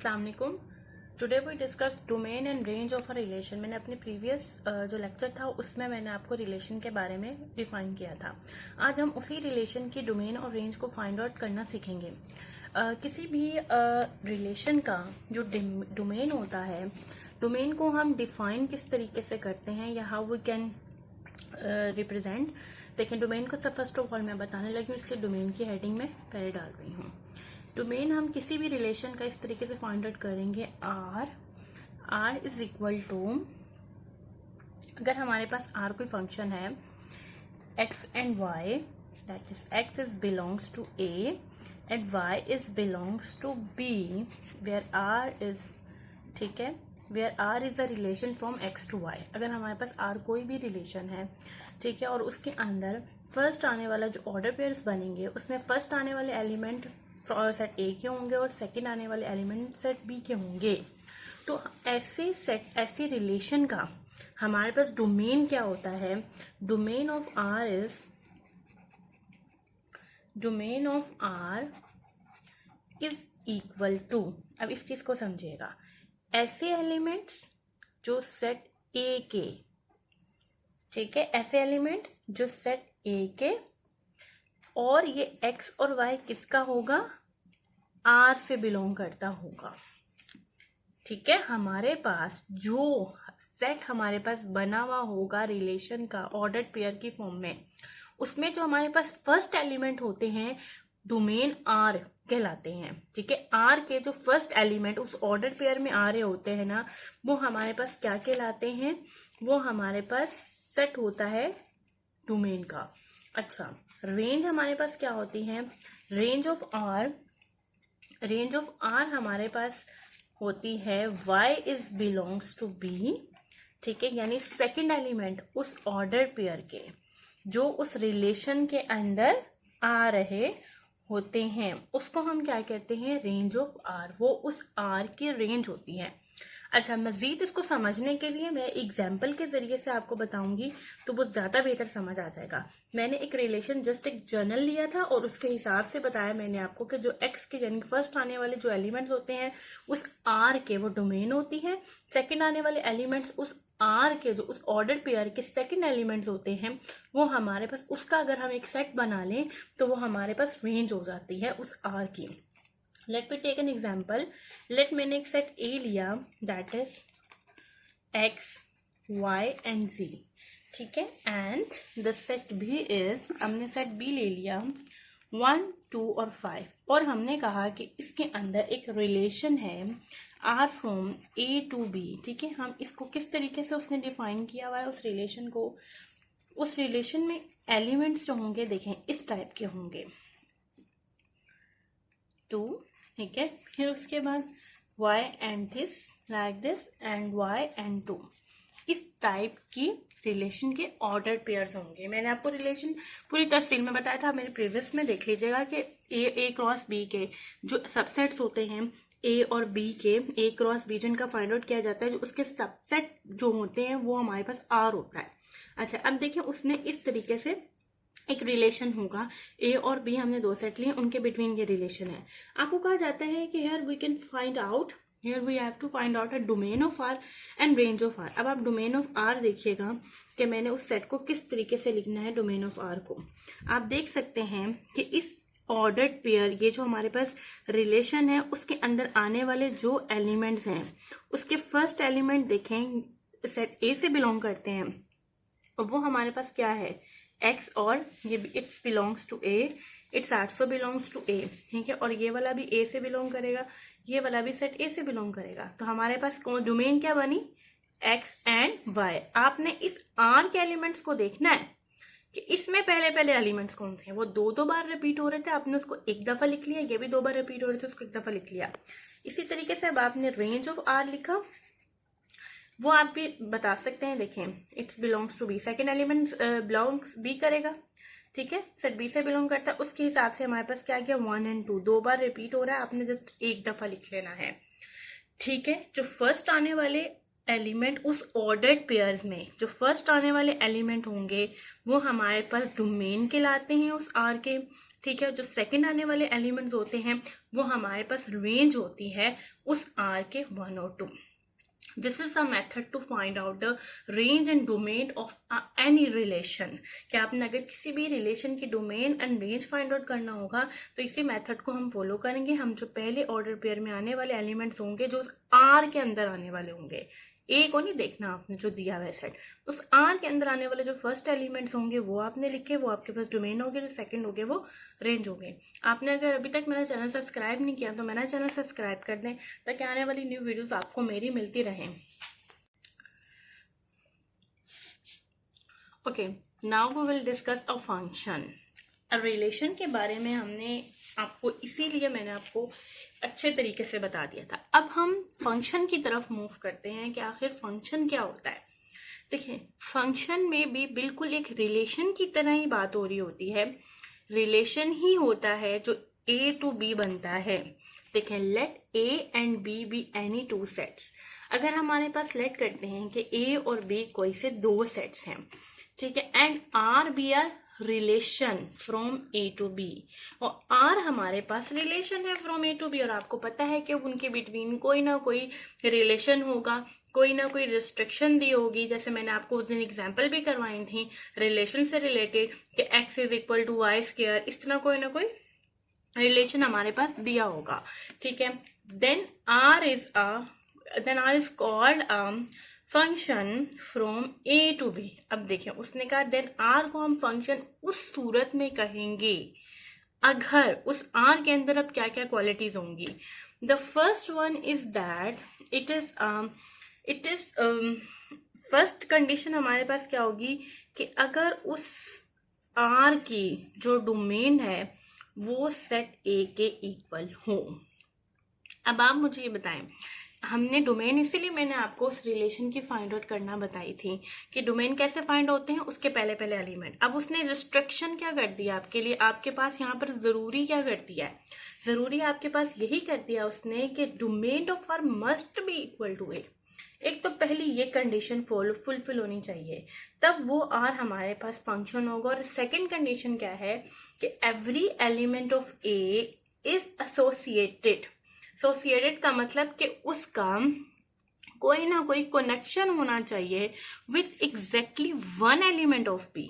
अस्सलाम वालेकुम। Today we discuss domain and range of a relation. मैंने अपने प्रीवियस जो लेक्चर था उसमें मैंने आपको रिलेशन के बारे में डिफाइन किया था। आज हम उसी रिलेशन की डोमेन और रेंज को फाइंड आउट करना सीखेंगे। किसी भी रिलेशन का जो डोमेन होता है, डोमेन को हम डिफाइन किस तरीके से करते हैं या हाउ वी कैन रिप्रेजेंट। देखिए, डोमेन को सब फर्स्ट ऑफ ऑल मैं बताने लगी हूँ, इसलिए डोमेन की हेडिंग में पहले डाल रही हूँ। डोमेन हम किसी भी रिलेशन का इस तरीके से फाइंड आउट करेंगे। आर इज इक्वल टू, अगर हमारे पास आर कोई फंक्शन है X and Y, that is X is belongs to A and Y is belongs to B, where R is, ठीक है, where R is a relation from X to Y. अगर हमारे पास आर कोई भी relation है, ठीक है, और उसके अंदर फर्स्ट आने वाला जो ऑर्डर पेयर्स बनेंगे उसमें फर्स्ट आने वाले एलिमेंट सेट ए के होंगे और सेकंड आने वाले एलिमेंट सेट बी के होंगे, तो ऐसे रिलेशन का हमारे पास डोमेन क्या होता है? Domain of R is equal to, अब इस चीज को समझिएगा, ऐसे एलिमेंट्स जो सेट ए के, ठीक है, ऐसे एलिमेंट जो सेट ए के, और ये एक्स और वाई किसका होगा? आर से बिलोंग करता होगा। ठीक है, हमारे पास जो सेट हमारे पास बना हुआ होगा रिलेशन का ऑर्डर्ड पेयर की फॉर्म में, उसमें जो हमारे पास फर्स्ट एलिमेंट होते हैं डोमेन आर कहलाते हैं। ठीक है, आर के जो फर्स्ट एलिमेंट उस ऑर्डर्ड पेयर में आ रहे होते हैं ना, वो हमारे पास क्या कहलाते हैं? वो हमारे पास सेट होता है डोमेन का। अच्छा, रेंज हमारे पास क्या होती है? रेंज ऑफ आर हमारे पास होती है y is belongs to b, ठीक है, यानी सेकंड एलिमेंट उस ऑर्डर पेयर के जो उस रिलेशन के अंदर आ रहे होते हैं उसको हम क्या कहते हैं? Range of R. वो उस आर की रेंज होती है। अच्छा, मजीद इसको समझने के लिए मैं एग्जाम्पल के जरिए से आपको बताऊंगी तो वो ज्यादा बेहतर समझ आ जाएगा। मैंने एक रिलेशन जस्ट एक जर्नल लिया था और उसके हिसाब से बताया मैंने आपको कि जो एक्स के यानी फर्स्ट आने वाले जो एलिमेंट्स होते हैं उस आर के वो डोमेन होती है, सेकंड आने वाले एलिमेंट्स उस आर के जो उस ऑर्डर पेयर के सेकंड एलिमेंट्स होते हैं वो हमारे पास, उसका अगर हम एक सेट बना लें तो वो हमारे पास रेंज हो जाती है उस आर की। Let me take an example. मैंने एक सेट ए लिया, that is X Y and Z, ठीक है, and the set B is, हमने सेट बी ले लिया 1, 2 और 5, और हमने कहा कि इसके अंदर एक रिलेशन है R from A to B. ठीक है, हम इसको किस तरीके से उसने डिफाइन किया हुआ है उस रिलेशन को? उस रिलेशन में एलिमेंट्स जो होंगे देखें इस टाइप के होंगे 2, ठीक है, फिर उसके बाद y and this like this and y and 2, इस टाइप की रिलेशन के ऑर्डर पेयर्स होंगे। मैंने आपको रिलेशन पूरी तफसील में बताया था, मेरे प्रीवियस में देख लीजिएगा कि ए क्रॉस बी के जो सबसेट्स होते हैं ए और बी के, ए क्रॉस बी जिनका फाइंड आउट किया जाता है, जो उसके सबसेट जो होते हैं वो हमारे पास आर होता है। अच्छा, अब देखिए उसने इस तरीके से एक रिलेशन होगा, ए और बी हमने दो सेट लिए, उनके बिटवीन ये रिलेशन है। आपको कहा जाता है कि here we have to find out a domain of R and range of R. अब आप डोमेन ऑफ आर देखिएगा कि मैंने उस सेट को किस तरीके से लिखना है। डोमेन ऑफ आर को आप देख सकते हैं कि इस ऑर्डर्ड पेयर, ये जो हमारे पास रिलेशन है उसके अंदर आने वाले जो एलिमेंट्स हैं उसके फर्स्ट एलिमेंट देखें सेट ए से बिलोंग करते हैं, और वो हमारे पास क्या है? एक्स, और ये it's belongs to A, it's also belongs to A, ठीक है, और ये वाला भी ए से बिलोंग करेगा, ये वाला भी सेट ए से बिलोंग करेगा। तो हमारे पास डोमेन क्या बनी? X and Y. आपने इस आर के एलिमेंट्स को देखना है कि इसमें पहले एलिमेंट्स कौन से हैं। वो दो बार रिपीट हो रहे थे, आपने उसको एक दफा लिख लिया, ये भी 2 बार रिपीट हो रहे थे, उसको एक दफा लिख लिया। इसी तरीके से अब आपने रेंज ऑफ आर लिखा, वो आप भी बता सकते हैं। देखें, it's belongs to B, second element belongs B करेगा, ठीक है, सेट बी से बिलोंग करता है, उसके हिसाब से हमारे पास क्या गया? 1 एंड 2, 2 बार रिपीट हो रहा है, आपने जस्ट एक दफा लिख लेना है। ठीक है, जो फर्स्ट आने वाले एलिमेंट उस ऑर्डर्ड पेयर्स में जो फर्स्ट आने वाले एलिमेंट होंगे वो हमारे पास डोमेन कहलाते हैं उस आर के। ठीक है। जो सेकंड आने वाले एलिमेंट्स होते हैं वो हमारे पास रेंज होती है उस आर के 1 और 2। This is a method to find out the range and domain of any relation। कि आपने अगर किसी भी रिलेशन की domain and range find out करना होगा तो इसी मेथड को हम फॉलो करेंगे। हम जो पहले ऑर्डर पेयर में आने वाले एलिमेंट्स होंगे जो आर के अंदर आने वाले होंगे, ए को नहीं देखना आपने जो दिया हुआ है सेट, उस आर के अंदर आने वाले जो फर्स्ट एलिमेंट्स होंगे वो आपने लिखे, वो आपके पास डोमेन हो गए, जो सेकंड हो गए वो रेंज हो गए। आपने अगर अभी तक मेरा चैनल सब्सक्राइब नहीं किया तो मेरा चैनल सब्सक्राइब कर दें ताकि आने वाली न्यू वीडियोस आपको मेरी मिलती रहें। Okay, now we will discuss a function. Relation के बारे में हमने आपको इसीलिए मैंने आपको अच्छे तरीके से बता दिया था। अब हम फंक्शन की तरफ मूव करते हैं कि आखिर फंक्शन क्या होता है। देखिए, फंक्शन में भी बिल्कुल एक रिलेशन की तरह ही बात हो रही होती है। रिलेशन ही होता है जो ए टू बी बनता है। देखें, let A and B be any two sets. अगर हमारे पास लेट करते हैं कि ए और बी कोई से दो सेट्स हैं, ठीक है, and R be R relation from A to B, और आर हमारे पास रिलेशन है फ्रॉम ए टू बी, और आपको पता है कि उनके बिटवीन कोई ना कोई रिलेशन होगा, कोई ना कोई रिस्ट्रिक्शन दी होगी। जैसे मैंने आपको उस दिन एग्जाम्पल भी करवाई थी रिलेशन से रिलेटेड कि X is equal to Y square, इस तरह कोई ना कोई रिलेशन हमारे पास दिया होगा, ठीक है। Then R is called function from A to B. अब देखिए, उसने कहा देन आर को हम फंक्शन उस सूरत में कहेंगे अगर उस आर के अंदर अब क्या क्या क्वालिटीज होंगी। The first one is that it is first condition हमारे पास क्या होगी कि अगर उस आर की जो डोमेन है वो सेट ए के इक्वल हो। अब आप मुझे ये बताएं, हमने डोमेन, इसीलिए मैंने आपको उस रिलेशन की फाइंड आउट करना बताई थी कि डोमेन कैसे फाइंड होते हैं, उसके पहले पहले एलिमेंट। अब उसने रिस्ट्रिक्शन क्या कर दिया आपके लिए, आपके पास यहाँ पर जरूरी क्या कर दिया है, जरूरी आपके पास यही कर दिया उसने कि domain of R must be equal to A. एक तो पहली ये कंडीशन फुलफिल होनी चाहिए, तब वो आर हमारे पास फंक्शन होगा। और सेकेंड कंडीशन क्या है कि every element of A is associated का मतलब कि उसका कोई ना कोई कनेक्शन होना चाहिए with exactly one element of B.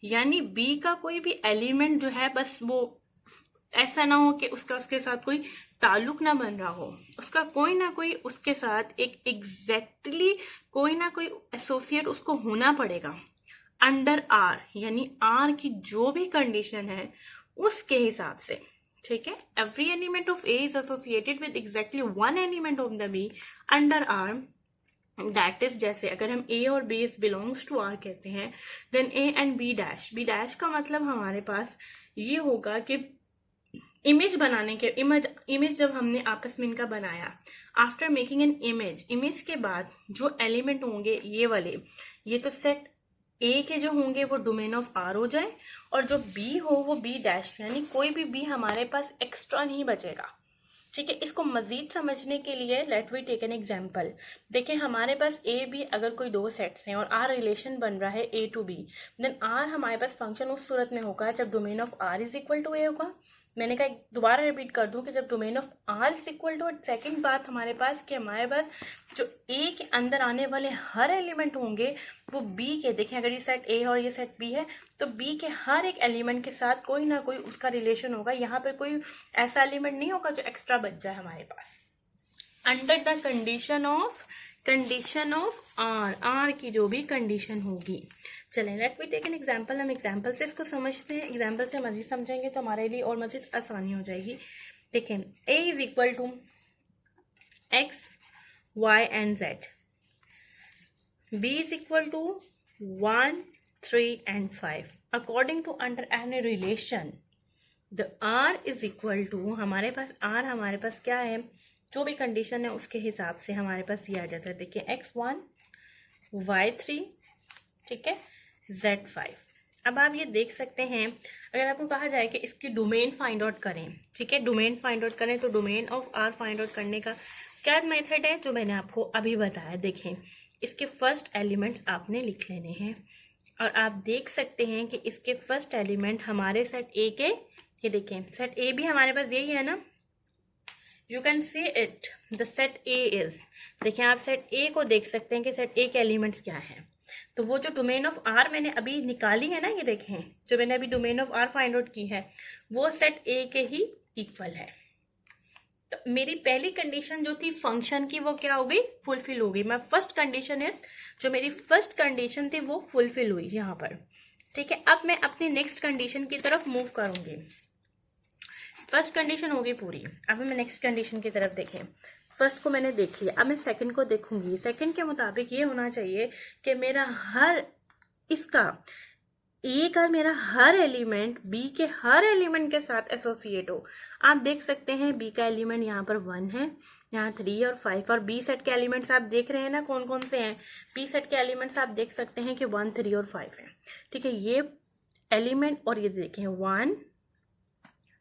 यानी बी का कोई भी एलिमेंट जो है बस वो ऐसा ना हो कि उसके साथ कोई ताल्लुक ना बन रहा हो, उसका कोई ना कोई उसके साथ एक एग्जैक्टली कोई ना कोई एसोसिएट उसको होना पड़ेगा अंडर आर। यानी आर की जो भी कंडीशन है उसके हिसाब से, ठीक है। Every element of A is associated with exactly one element of the B under R. That is, जैसे अगर हम ए और बी बिलोंग्स टू आर कहते हैं, then A and B dash का मतलब हमारे पास ये होगा कि इमेज बनाने के इमेज जब हमने आपस में इनका बनाया, आफ्टर मेकिंग एन इमेज के बाद जो एलिमेंट होंगे ये वाले, ये तो सेट ए के जो होंगे वो डोमेन ऑफ आर हो जाए, और जो बी हो वो बी डैश, यानी कोई भी बी हमारे पास एक्स्ट्रा नहीं बचेगा, ठीक है। इसको मजीद समझने के लिए let we take an example. देखिए, हमारे पास ए बी अगर कोई दो सेट्स हैं और आर रिलेशन बन रहा है A to B, then R हमारे पास फंक्शन उस सूरत में होगा जब domain of R is equal to A होगा। मैंने कहा दोबारा रिपीट कर दूं कि जब domain of R is equal to, second बात हमारे पास कि हमारे पास जो ए के अंदर आने वाले हर एलिमेंट होंगे वो बी के, देखें अगर ये सेट ए और ये सेट बी है तो बी के हर एक एलिमेंट के साथ कोई ना कोई उसका रिलेशन होगा। यहाँ पर कोई ऐसा एलिमेंट नहीं होगा जो एक्स्ट्रा बच जाए हमारे पास। Under the condition of R की जो भी कंडीशन होगी। चलें, let we take an example. हम एग्जांपल से इसको समझते हैं, एग्जांपल से मजीद समझेंगे तो हमारे लिए और मजीद आसानी हो जाएगी। देखें, A is equal to X Y and Z, B is equal to 1 3 and 5 according to under any relation the R is equal to, हमारे पास क्या है, जो भी कंडीशन है उसके हिसाब से हमारे पास ये आ जाता है। देखिए, x1 y3, ठीक है, z5। अब आप ये देख सकते हैं, अगर आपको कहा जाए कि इसकी डोमेन फाइंड आउट करें, ठीक है, डोमेन फाइंड आउट करें, तो domain of R find out करने का क्या मेथड है जो मैंने आपको अभी बताया। देखें, इसके फर्स्ट एलिमेंट्स आपने लिख लेने हैं और आप देख सकते हैं कि इसके फर्स्ट एलिमेंट हमारे सेट ए के ये देखें सेट ए भी हमारे पास यही है ना, you can see it the set A is, देखें आप सेट ए को देख सकते हैं कि सेट ए के एलिमेंट्स क्या हैं। तो वो जो डोमेन ऑफ आर मैंने अभी निकाली है ना, ये देखें जो मैंने अभी domain of R find out की है वो सेट ए के ही इक्वल है। तो मेरी पहली कंडीशन जो थी फंक्शन की वो क्या हो गई, फुलफिल हो गई। मैं फर्स्ट कंडीशन इज, जो मेरी फर्स्ट कंडीशन थी वो फुलफिल हुई यहाँ पर, ठीक है। अब मैं अपनी नेक्स्ट कंडीशन की तरफ मूव करूंगी। फर्स्ट कंडीशन हो गई पूरी, अब मैं नेक्स्ट कंडीशन की तरफ देखें। फर्स्ट को मैंने देख लिया, अब मैं सेकंड को देखूंगी। सेकंड के मुताबिक ये होना चाहिए कि मेरा हर इसका ए का मेरा हर एलिमेंट बी के हर एलिमेंट के साथ एसोसिएट हो। आप देख सकते हैं बी का एलिमेंट यहाँ पर 1 है, यहाँ 3 और 5, और बी सेट के एलिमेंट्स आप देख रहे हैं ना कौन कौन से हैं। बी सेट के एलिमेंट्स आप देख सकते हैं कि 1, 3 और 5 है, ठीक है। ये एलिमेंट और ये देखें 1,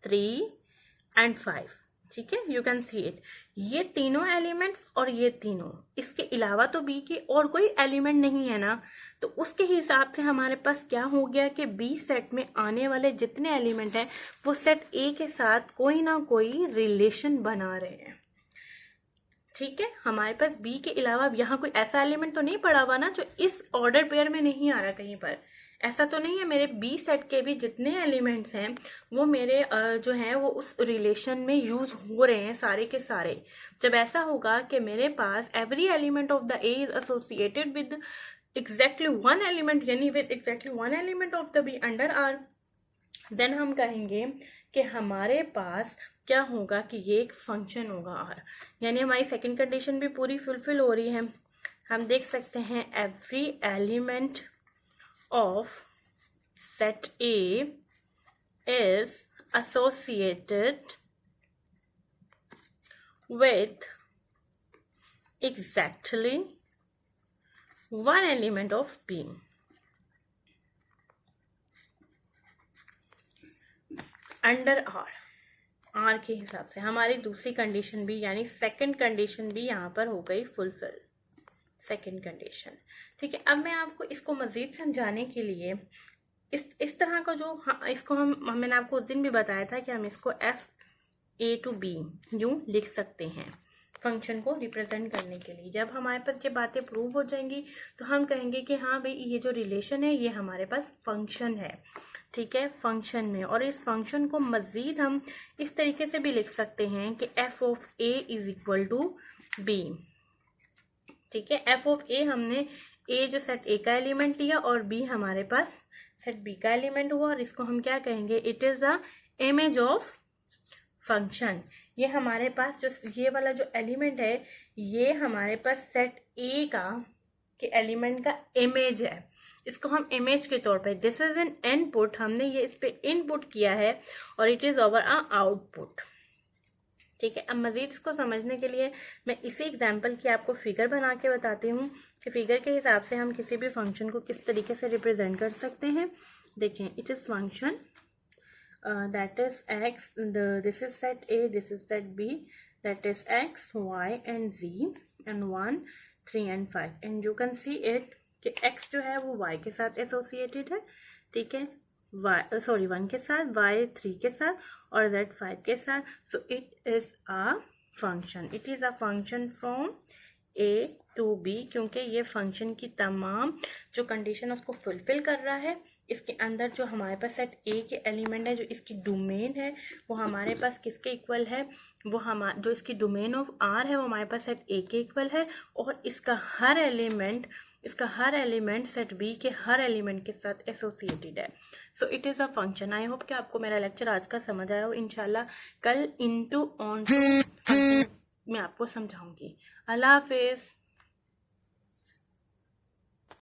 3 एंड 5, ठीक है, यू कैन सी इट। ये तीनों एलिमेंट्स और ये तीनों, इसके अलावा तो बी के और कोई एलिमेंट नहीं है ना, तो उसके हिसाब से हमारे पास क्या हो गया कि बी सेट में आने वाले जितने एलिमेंट हैं वो सेट ए के साथ कोई ना कोई रिलेशन बना रहे हैं, ठीक है। हमारे पास बी के अलावा यहाँ कोई ऐसा एलिमेंट तो नहीं पड़ा हुआ ना जो इस ऑर्डर पेयर में नहीं आ रहा कहीं पर, ऐसा तो नहीं है। मेरे बी सेट के भी जितने एलिमेंट्स हैं वो मेरे जो हैं वो उस रिलेशन में यूज हो रहे हैं सारे के सारे। जब ऐसा होगा कि मेरे पास every element of the A is associated with exactly one element, यानी with exactly one element of the B under R, then हम कहेंगे कि हमारे पास क्या होगा कि ये एक फंक्शन होगा आर, यानी हमारी सेकंड कंडीशन भी पूरी फुलफिल हो रही है। हम देख सकते हैं every element of set A is associated with exactly one element of B. Under R के हिसाब से हमारी दूसरी कंडीशन भी यानी सेकंड कंडीशन भी यहाँ पर हो गई फुलफिल, सेकेंड कंडीशन, ठीक है। अब मैं आपको इसको मजीद समझाने के लिए इस तरह का जो इसको मैंने आपको उस दिन भी बताया था कि हम इसको एफ ए टू बी यूं लिख सकते हैं फंक्शन को रिप्रेजेंट करने के लिए। जब हमारे पास ये बातें प्रूव हो जाएंगी तो हम कहेंगे कि हाँ भाई ये जो रिलेशन है ये हमारे पास फंक्शन है, ठीक है, फंक्शन में। और इस फंक्शन को मजीद हम इस तरीके से भी लिख सकते हैं कि F of A is equal to B, ठीक है। एफ ऑफ ए हमने ए जो सेट ए का एलिमेंट लिया और बी हमारे पास सेट बी का एलिमेंट हुआ, और इसको हम क्या कहेंगे, it is a image of function. ये हमारे पास जो ये वाला जो एलिमेंट है ये हमारे पास सेट ए का के एलिमेंट का इमेज है, इसको हम इमेज के तौर पे, दिस इज एन इनपुट, हमने ये इस पे इनपुट किया है और it is over a output, ठीक है। अब मजीद इसको समझने के लिए मैं इसी एग्जाम्पल की आपको फिगर बना के बताती हूँ कि फिगर के हिसाब से हम किसी भी फंक्शन को किस तरीके से रिप्रेजेंट कर सकते हैं। देखें, it is function that is X, this is set A, this is set B, that is X, Y and G and 1, 3 and 5, and you can see it कि एक्स जो है वो वाई के साथ एसोसिएटेड है, ठीक है, y 1 के साथ, y 3 के साथ और z 5 के साथ। So it is a function, it is a function from a to b, क्योंकि ये फंक्शन की तमाम जो कंडीशन उसको फुलफिल कर रहा है। इसके अंदर जो हमारे पास सेट a के एलिमेंट है, जो इसकी डोमेन है वो हमारे पास किसके इक्वल है, वो जो इसकी डोमेन ऑफ r है वो हमारे पास सेट a के इक्वल है, और इसका हर एलिमेंट सेट बी के हर एलिमेंट के साथ एसोसिएटेड है। So it is a function. I hope कि आपको मेरा लेक्चर आज का समझ आया हो। इंशाल्लाह कल इनटू ऑन मैं आपको समझाऊंगी। अल्लाह हाफिज़।